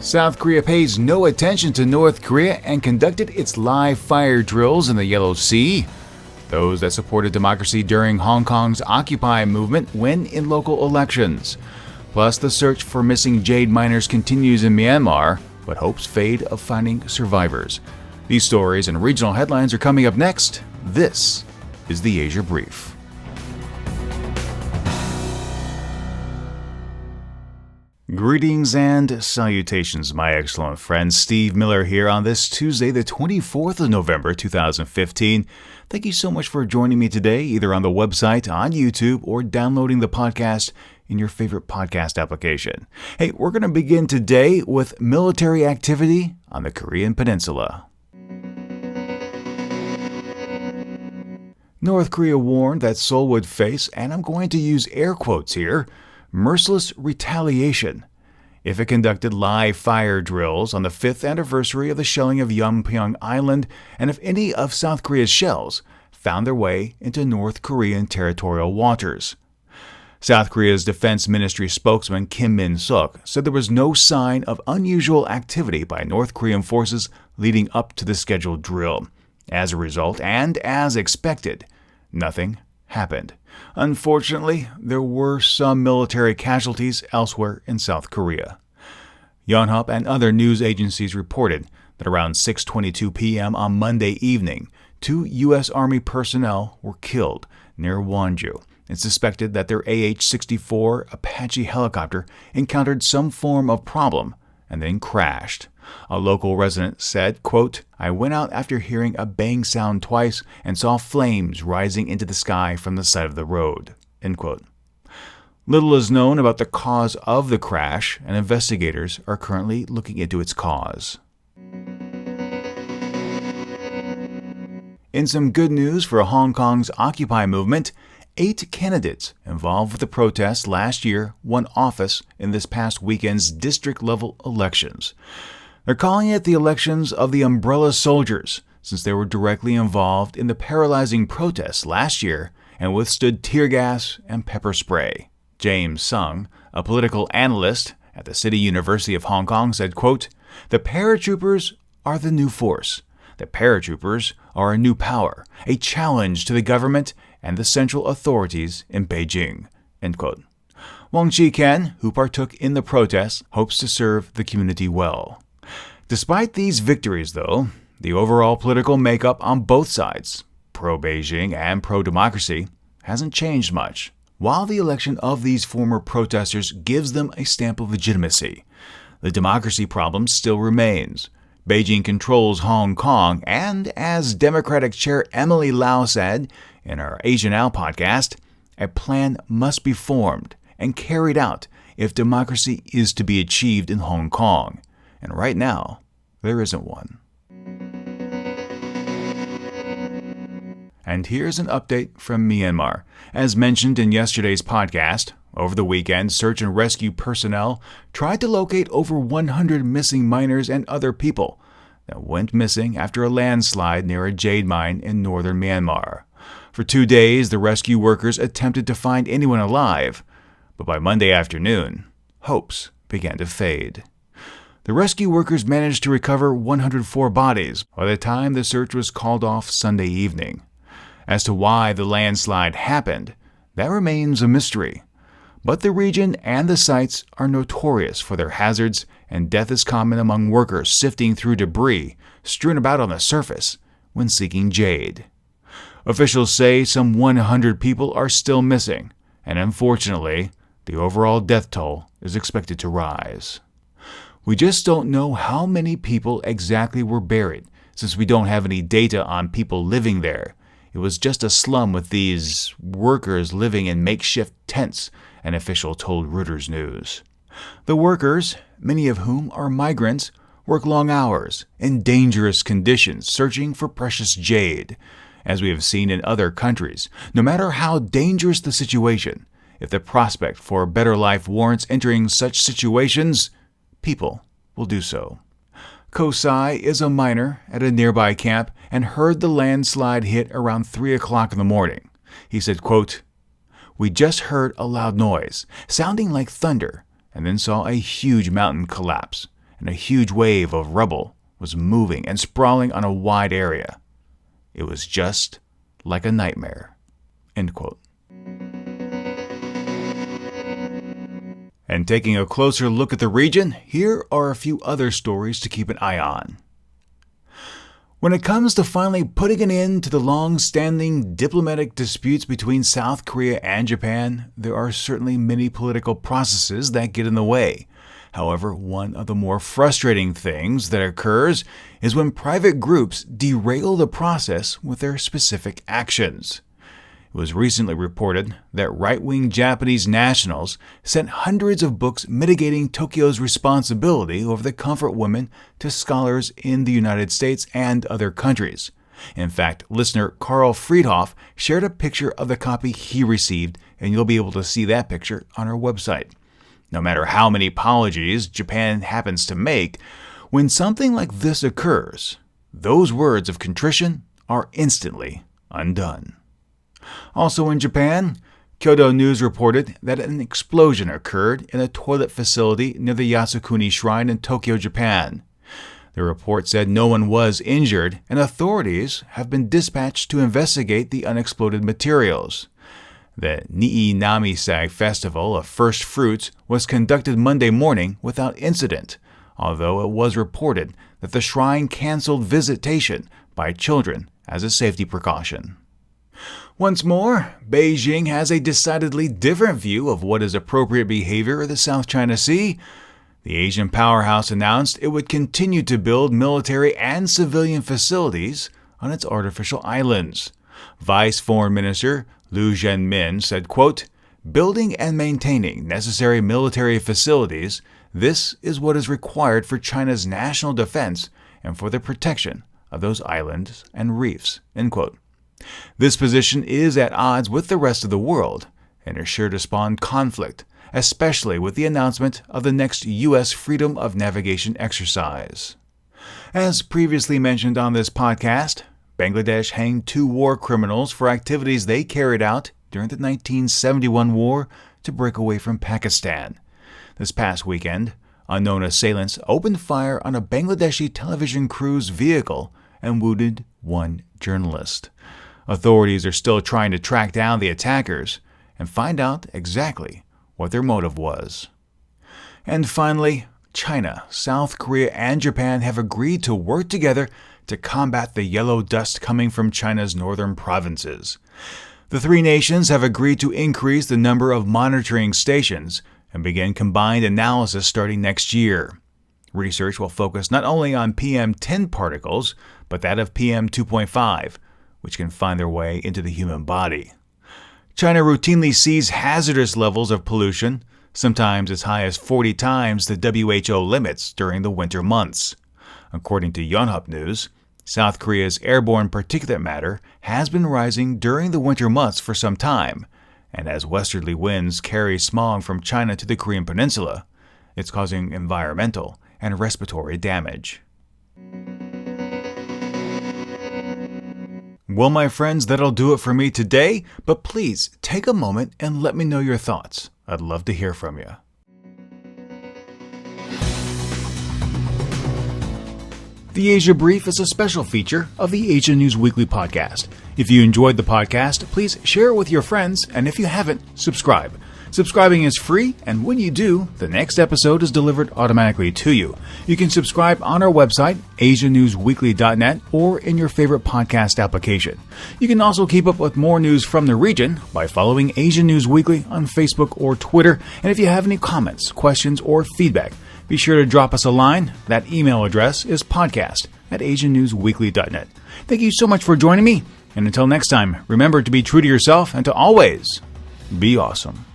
South Korea pays no attention to North Korea and conducted its live fire drills in the Yellow Sea. Those that supported democracy during Hong Kong's Occupy movement win in local elections. Plus, the search for missing Jade miners continues in Myanmar, but hopes fade of finding survivors. These stories and regional headlines are coming up next. This is the Asia Brief. Greetings and salutations, my excellent friends. Steve Miller here on this Tuesday, the 24th of November, 2015. Thank you so much for joining me today, either on the website, on YouTube, or downloading the podcast in your favorite podcast application. Hey, we're going to begin today with military activity on the Korean Peninsula. North Korea warned that Seoul would face, and I'm going to use air quotes here, merciless retaliation if it conducted live fire drills on the 5th anniversary of the shelling of Yeonpyeong Island and if any of South Korea's shells found their way into North Korean territorial waters. South Korea's Defense Ministry spokesman Kim Min-seok said there was no sign of unusual activity by North Korean forces leading up to the scheduled drill. As a result, and as expected, nothing happened. Unfortunately, there were some military casualties elsewhere in South Korea. Yonhap and other news agencies reported that around 6:22 p.m. on Monday evening, 2 U.S. Army personnel were killed near Wonju. It's suspected that their AH-64 Apache helicopter encountered some form of problem and then crashed. A local resident said, quote, "I went out after hearing a bang sound twice and saw flames rising into the sky from the side of the road." End quote. Little is known about the cause of the crash, and investigators are currently looking into its cause. In some good news for Hong Kong's Occupy movement, 8 candidates involved with the protests last year won office in this past weekend's district-level elections. They're calling it the elections of the umbrella soldiers, since they were directly involved in the paralyzing protests last year and withstood tear gas and pepper spray. James Sung, a political analyst at the City University of Hong Kong, said, quote, "The paratroopers are the new force. The paratroopers are a new power, a challenge to the government and the central authorities in Beijing." End quote. Wang Chi-ken, who partook in the protests, hopes to serve the community well. Despite these victories, though, the overall political makeup on both sides, pro-Beijing and pro-democracy, hasn't changed much. While the election of these former protesters gives them a stamp of legitimacy, the democracy problem still remains. Beijing controls Hong Kong, and as Democratic Chair Emily Lau said in our Asia Now podcast, a plan must be formed and carried out if democracy is to be achieved in Hong Kong. And right now, there isn't one. And here's an update from Myanmar. As mentioned in yesterday's podcast, over the weekend, search and rescue personnel tried to locate over 100 missing miners and other people that went missing after a landslide near a jade mine in northern Myanmar. For 2 days, the rescue workers attempted to find anyone alive, but by Monday afternoon, hopes began to fade. The rescue workers managed to recover 104 bodies by the time the search was called off Sunday evening. As to why the landslide happened, that remains a mystery. But the region and the sites are notorious for their hazards, and death is common among workers sifting through debris strewn about on the surface when seeking jade. Officials say some 100 people are still missing, and unfortunately, the overall death toll is expected to rise. We just don't know how many people exactly were buried, since we don't have any data on people living there. It was just a slum with these workers living in makeshift tents, an official told Reuters News. The workers, many of whom are migrants, work long hours in dangerous conditions searching for precious jade. As we have seen in other countries, no matter how dangerous the situation, if the prospect for a better life warrants entering such situations, people will do so. Kosai is a miner at a nearby camp and heard the landslide hit around 3 o'clock in the morning. He said, quote, "We just heard a loud noise, sounding like thunder, and then saw a huge mountain collapse. and a huge wave of rubble was moving and sprawling on a wide area. It was just like a nightmare." End quote. And taking a closer look at the region, here are a few other stories to keep an eye on. When it comes to finally putting an end to the long-standing diplomatic disputes between South Korea and Japan, there are certainly many political processes that get in the way. However, one of the more frustrating things that occurs is when private groups derail the process with their specific actions. It was recently reported that right-wing Japanese nationals sent hundreds of books mitigating Tokyo's responsibility over the comfort women to scholars in the United States and other countries. In fact, listener Carl Friedhoff shared a picture of the copy he received, and you'll be able to see that picture on our website. No matter how many apologies Japan happens to make, when something like this occurs, those words of contrition are instantly undone. Also in Japan, Kyodo News reported that an explosion occurred in a toilet facility near the Yasukuni Shrine in Tokyo, Japan. The report said no one was injured, and authorities have been dispatched to investigate the unexploded materials. The Nii-Namisag Festival of First Fruits was conducted Monday morning without incident, although it was reported that the shrine canceled visitation by children as a safety precaution. Once more, Beijing has a decidedly different view of what is appropriate behavior in the South China Sea. The Asian powerhouse announced it would continue to build military and civilian facilities on its artificial islands. Vice Foreign Minister Liu Zhenmin said, quote, "Building and maintaining necessary military facilities, this is what is required for China's national defense and for the protection of those islands and reefs," end quote. This position is at odds with the rest of the world and is sure to spawn conflict, especially with the announcement of the next U.S. Freedom of Navigation exercise. As previously mentioned on this podcast, Bangladesh hanged 2 war criminals for activities they carried out during the 1971 war to break away from Pakistan. This past weekend, unknown assailants opened fire on a Bangladeshi television crew's vehicle and wounded 1 journalist. Authorities are still trying to track down the attackers and find out exactly what their motive was. And finally, China, South Korea, and Japan have agreed to work together to combat the yellow dust coming from China's northern provinces. The 3 nations have agreed to increase the number of monitoring stations and begin combined analysis starting next year. Research will focus not only on PM10 particles, but that of PM2.5, which can find their way into the human body. China routinely sees hazardous levels of pollution, sometimes as high as 40 times the WHO limits during the winter months. According to Yonhap News, South Korea's airborne particulate matter has been rising during the winter months for some time, and as westerly winds carry smog from China to the Korean Peninsula, it's causing environmental and respiratory damage. Well, my friends, that'll do it for me today, but please take a moment and let me know your thoughts. I'd love to hear from you. The Asia Brief is a special feature of the Asia News Weekly podcast. If you enjoyed the podcast, please share it with your friends, and if you haven't, subscribe. Subscribing is free, and when you do, the next episode is delivered automatically to you. You can subscribe on our website, asianewsweekly.net, or in your favorite podcast application. You can also keep up with more news from the region by following Asia News Weekly on Facebook or Twitter. And if you have any comments, questions, or feedback, be sure to drop us a line. That email address is podcast@asianewsweekly.net. Thank you so much for joining me, and until next time, remember to be true to yourself and to always be awesome.